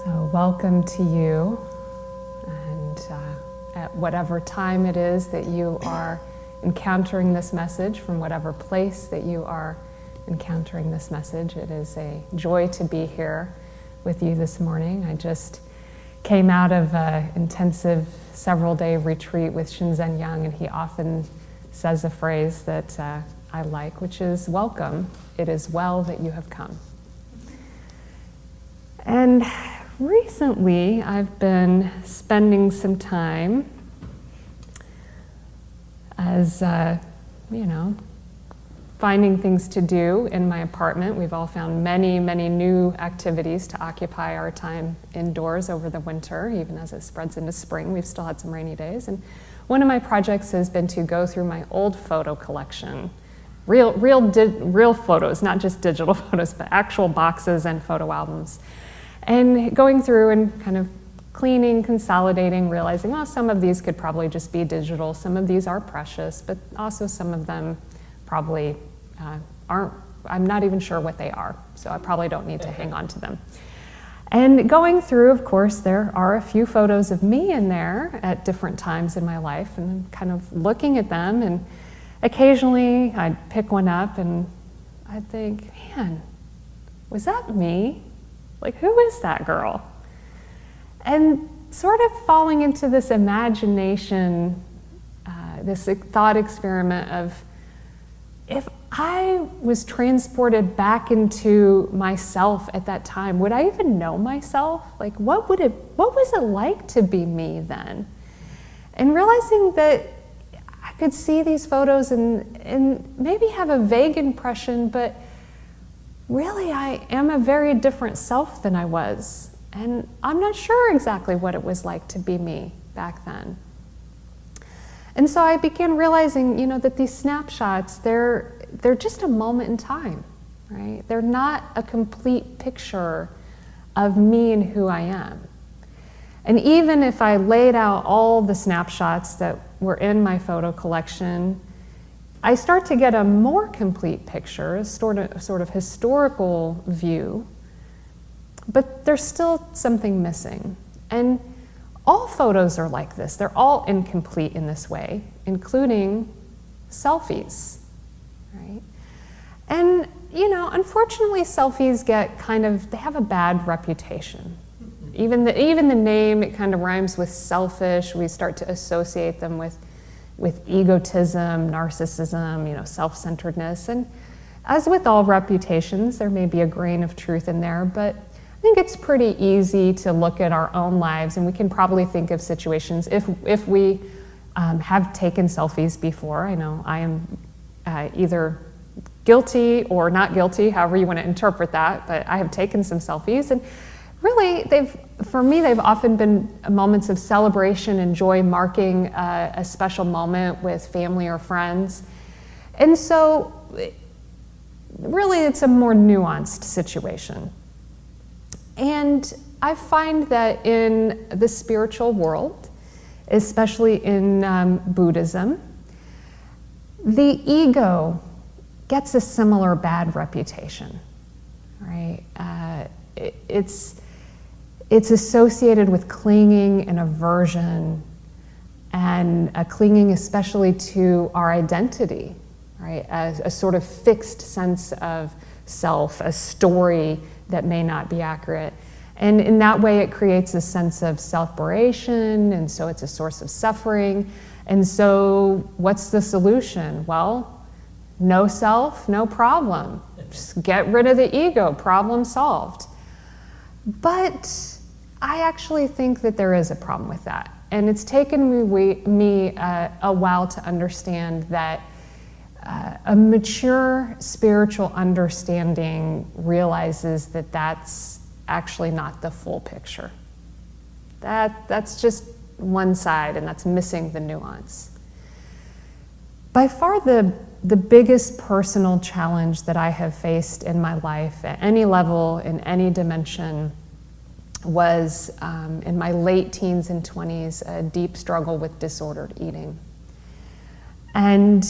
So welcome to you, and at whatever time it is that you are encountering this message, from whatever place that you are encountering this message, it is a joy to be here with you this morning. I just came out of an intensive several-day retreat with Shinzen Young, and he often says a phrase that I like, which is, "Welcome, it is well that you have come." And recently, I've been spending some time as, finding things to do in my apartment. We've all found many, many new activities to occupy our time indoors over the winter, even as it spreads into spring. We've still had some rainy days. And one of my projects has been to go through my old photo collection. Real photos, not just digital photos, but actual boxes and photo albums. And going through and kind of cleaning, consolidating, realizing, oh, some of these could probably just be digital. Some of these are precious, but also some of them probably aren't. I'm not even sure what they are, so I probably don't need to hang on to them. And going through, of course, there are a few photos of me in there at different times in my life, and I'm kind of looking at them, and occasionally I'd pick one up and I'd think, man, was that me? Like, who is that girl? And sort of falling into this imagination, this thought experiment of, if I was transported back into myself at that time, would I even know myself? Like, what was it like to be me then? And realizing that I could see these photos and maybe have a vague impression, but really, I am a very different self than I was. And I'm not sure exactly what it was like to be me back then. And so I began realizing, that these snapshots, they're just a moment in time, right? They're not a complete picture of me and who I am. And even if I laid out all the snapshots that were in my photo collection, I start to get a more complete picture, a sort of historical view, but there's still something missing. And all photos are like this. They're all incomplete in this way, including selfies, right? And, unfortunately, selfies they have a bad reputation. Even the name, it kind of rhymes with selfish. We start to associate them with egotism, narcissism, self-centeredness. And as with all reputations, there may be a grain of truth in there, but I think it's pretty easy to look at our own lives, and we can probably think of situations, if we have taken selfies before. I know I am either guilty or not guilty, however you want to interpret that, but I have taken some selfies, and really, for me, they've often been moments of celebration and joy, marking a special moment with family or friends. And so, really, it's a more nuanced situation. And I find that in the spiritual world, especially in Buddhism, the ego gets a similar bad reputation, right? It's associated with clinging and aversion, and a clinging especially to our identity, right? As a sort of fixed sense of self, a story that may not be accurate. And in that way, it creates a sense of self-beration, and so it's a source of suffering. And so what's the solution? Well, no self, no problem. Just get rid of the ego, problem solved. But I actually think that there is a problem with that. And it's taken me a while to understand that a mature spiritual understanding realizes that that's actually not the full picture. That's just one side, and that's missing the nuance. By far the biggest personal challenge that I have faced in my life at any level, in any dimension, was in my late teens and 20s, a deep struggle with disordered eating. And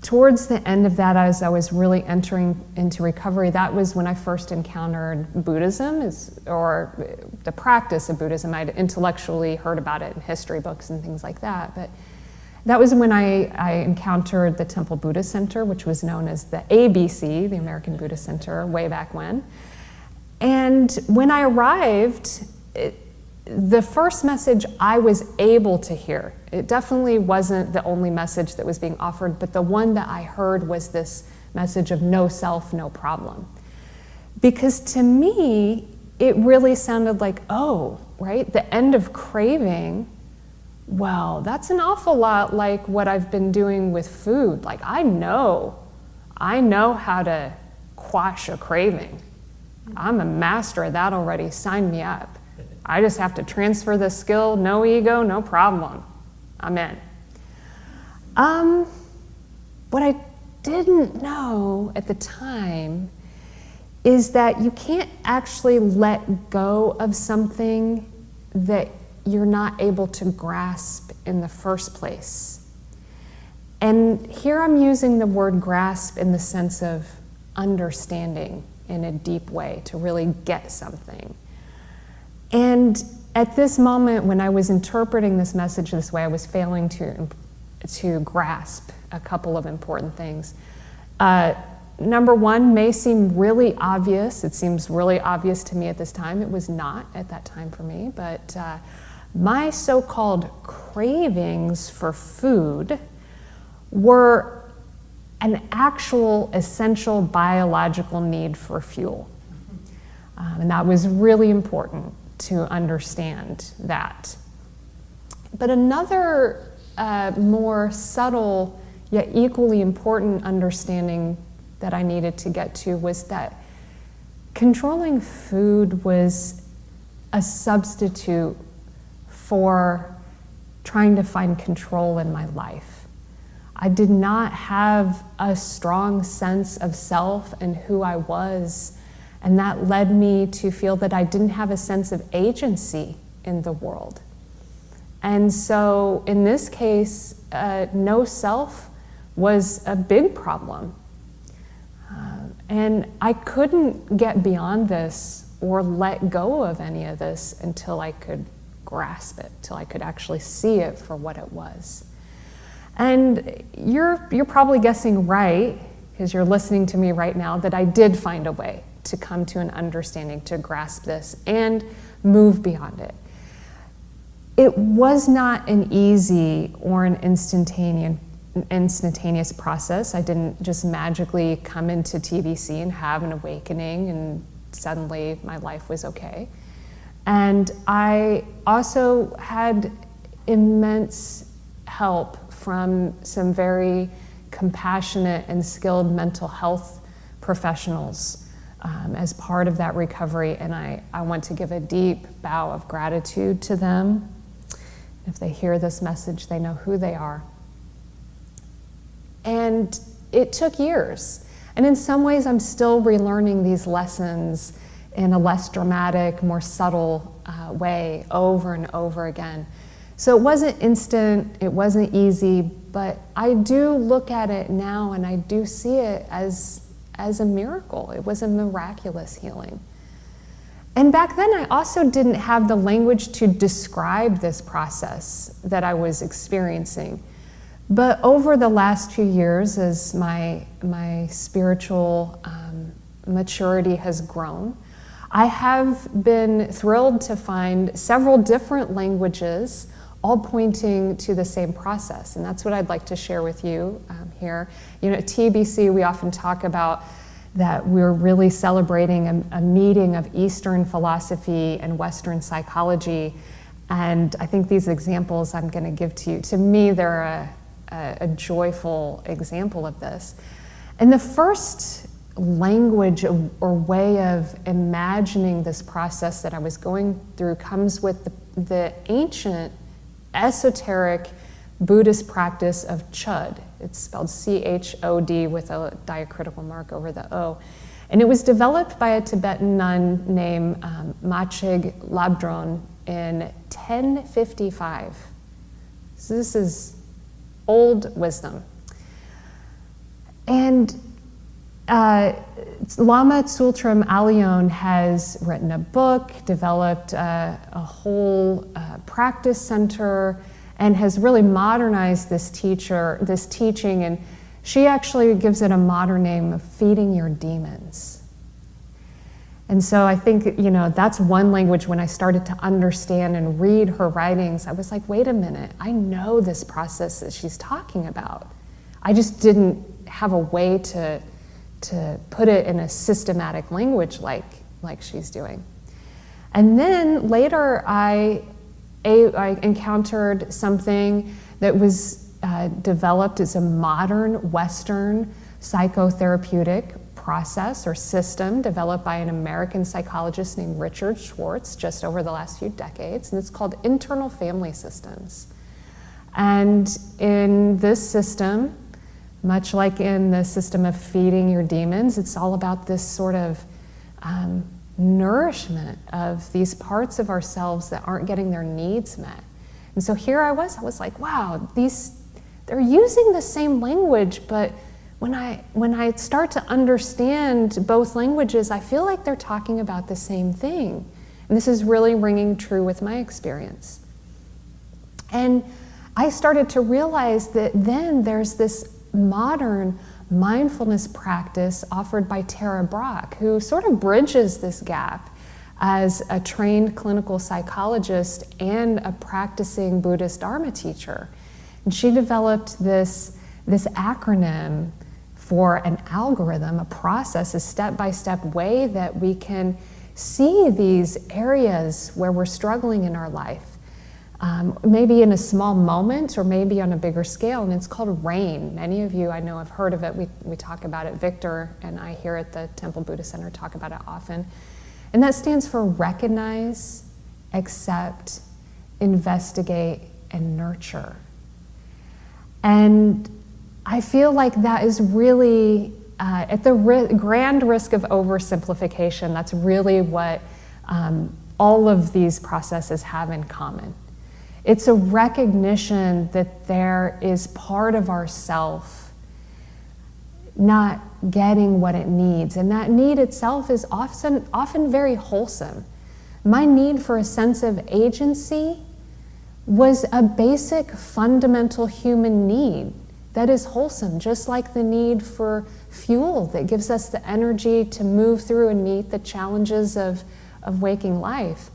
towards the end of that, as I was really entering into recovery, that was when I first encountered Buddhism, or the practice of Buddhism. I'd intellectually heard about it in history books and things like that, but that was when I encountered the Temple Buddhist Center, which was known as the ABC, the American Buddhist Center, way back when. And when I arrived, the first message I was able to hear, it definitely wasn't the only message that was being offered, but the one that I heard was this message of no self, no problem. Because to me, it really sounded like, oh, right, the end of craving, well, that's an awful lot like what I've been doing with food. Like, I know how to quash a craving. I'm a master at that already, sign me up. I just have to transfer the skill, no ego, no problem. I'm in. What I didn't know at the time is that you can't actually let go of something that you're not able to grasp in the first place. And here I'm using the word grasp in the sense of understanding in a deep way, to really get something. And at this moment, when I was interpreting this message this way, I was failing to grasp a couple of important things. Number one may seem really obvious. It seems really obvious to me at this time. It was not at that time for me, but my so-called cravings for food were an actual essential biological need for fuel. And that was really important to understand that. But another more subtle yet equally important understanding that I needed to get to was that controlling food was a substitute for trying to find control in my life. I did not have a strong sense of self and who I was, and that led me to feel that I didn't have a sense of agency in the world. And so in this case, no self was a big problem. And I couldn't get beyond this or let go of any of this until I could grasp it, till I could actually see it for what it was. And you're probably guessing right, because you're listening to me right now, that I did find a way to come to an understanding, to grasp this and move beyond it. It was not an easy or an instantaneous process. I didn't just magically come into TBC and have an awakening and suddenly my life was okay. And I also had immense help from some very compassionate and skilled mental health professionals as part of that recovery, and I want to give a deep bow of gratitude to them. If they hear this message, they know who they are. And it took years, and in some ways I'm still relearning these lessons in a less dramatic, more subtle way over and over again. So it wasn't instant, it wasn't easy, but I do look at it now and I do see it as a miracle. It was a miraculous healing. And back then I also didn't have the language to describe this process that I was experiencing. But over the last few years, as my spiritual maturity has grown, I have been thrilled to find several different languages all pointing to the same process. And that's what I'd like to share with you here. You know, at TBC, we often talk about that we're really celebrating a meeting of Eastern philosophy and Western psychology. And I think these examples I'm going to give to you, to me, they're a joyful example of this. And the first language or way of imagining this process that I was going through comes with the ancient esoteric Buddhist practice of Chöd. It's spelled Chod with a diacritical mark over the O. And it was developed by a Tibetan nun named Machig Labdron in 1055. So this is old wisdom. And Lama Tsultrim Alyon has written a book, developed a whole practice center, and has really modernized this teaching, and she actually gives it a modern name of feeding your demons. And so I think, that's one language. When I started to understand and read her writings, I was like, wait a minute, I know this process that she's talking about. I just didn't have a way to put it in a systematic language like she's doing. And then later I encountered something that was developed as a modern Western psychotherapeutic process or system developed by an American psychologist named Richard Schwartz just over the last few decades, and it's called internal family systems. And in this system, much like in the system of feeding your demons, it's all about this sort of nourishment of these parts of ourselves that aren't getting their needs met. And so here I was like, wow, they're using the same language, but when I start to understand both languages, I feel like they're talking about the same thing. And this is really ringing true with my experience. And I started to realize that then there's this modern mindfulness practice offered by Tara Brach, who sort of bridges this gap as a trained clinical psychologist and a practicing Buddhist Dharma teacher. And she developed this acronym for an algorithm, a process, a step-by-step way that we can see these areas where we're struggling in our life. Maybe in a small moment or maybe on a bigger scale, and it's called RAIN. Many of you I know have heard of it. We talk about it. Victor and I here at the Temple Buddhist Center talk about it often. And that stands for recognize, accept, investigate, and nurture. And I feel like that is really, at the grand risk of oversimplification, that's really what all of these processes have in common. It's a recognition that there is part of ourself not getting what it needs, and that need itself is often very wholesome. My need for a sense of agency was a basic fundamental human need that is wholesome, just like the need for fuel that gives us the energy to move through and meet the challenges of waking life.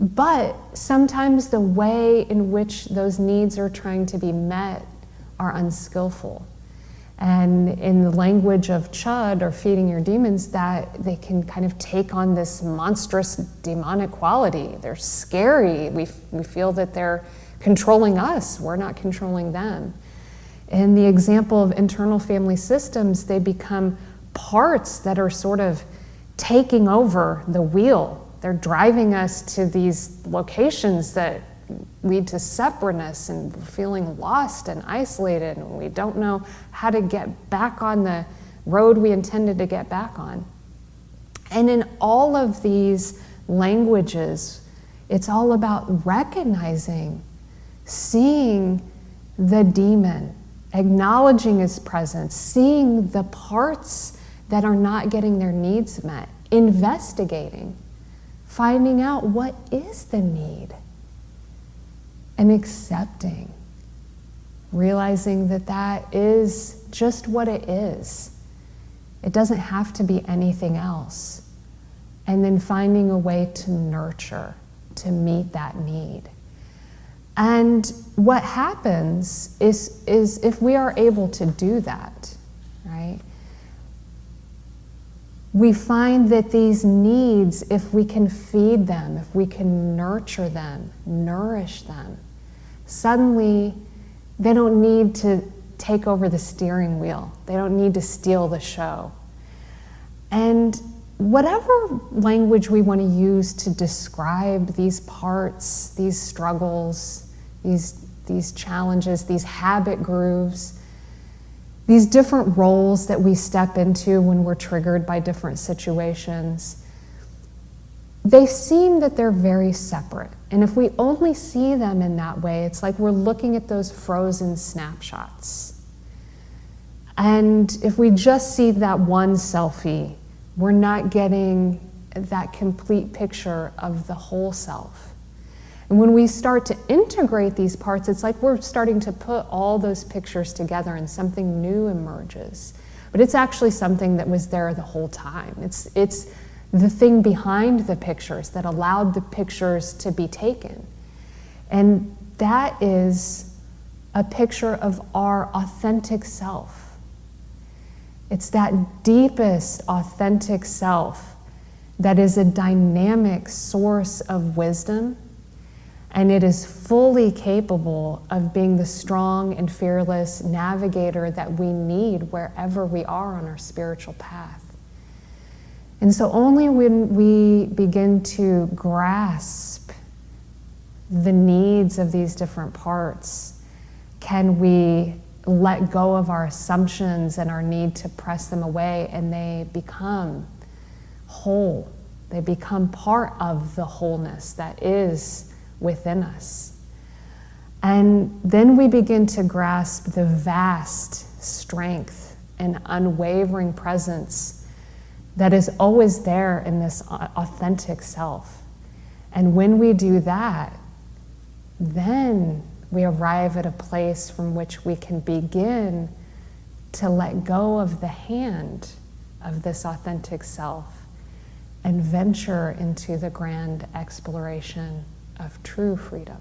But sometimes the way in which those needs are trying to be met are unskillful. And in the language of Chud, or feeding your demons, that they can kind of take on this monstrous demonic quality. They're scary. We feel that they're controlling us. We're not controlling them. In the example of internal family systems, they become parts that are sort of taking over the wheel. They're driving us to these locations that lead to separateness and feeling lost and isolated, and we don't know how to get back on the road we intended to get back on. And in all of these languages, it's all about recognizing, seeing the demon, acknowledging his presence, seeing the parts that are not getting their needs met, investigating, finding out what is the need, and accepting, realizing that that is just what it is. It doesn't have to be anything else. And then finding a way to nurture, to meet that need. And what happens is if we are able to do that, right? We find that these needs, if we can feed them, if we can nurture them, nourish them, suddenly they don't need to take over the steering wheel. They don't need to steal the show. And whatever language we want to use to describe these parts, these struggles, these challenges, these habit grooves, these different roles that we step into when we're triggered by different situations, they seem that they're very separate. And if we only see them in that way, it's like we're looking at those frozen snapshots. And if we just see that one selfie, we're not getting that complete picture of the whole self. And when we start to integrate these parts, it's like we're starting to put all those pictures together and something new emerges. But it's actually something that was there the whole time. It's the thing behind the pictures that allowed the pictures to be taken. And that is a picture of our authentic self. It's that deepest authentic self that is a dynamic source of wisdom, and it is fully capable of being the strong and fearless navigator that we need wherever we are on our spiritual path. And so only when we begin to grasp the needs of these different parts can we let go of our assumptions and our need to press them away, and they become whole. They become part of the wholeness that is within us. And then we begin to grasp the vast strength and unwavering presence that is always there in this authentic self. And when we do that, then we arrive at a place from which we can begin to let go of the hand of this authentic self and venture into the grand exploration of true freedom.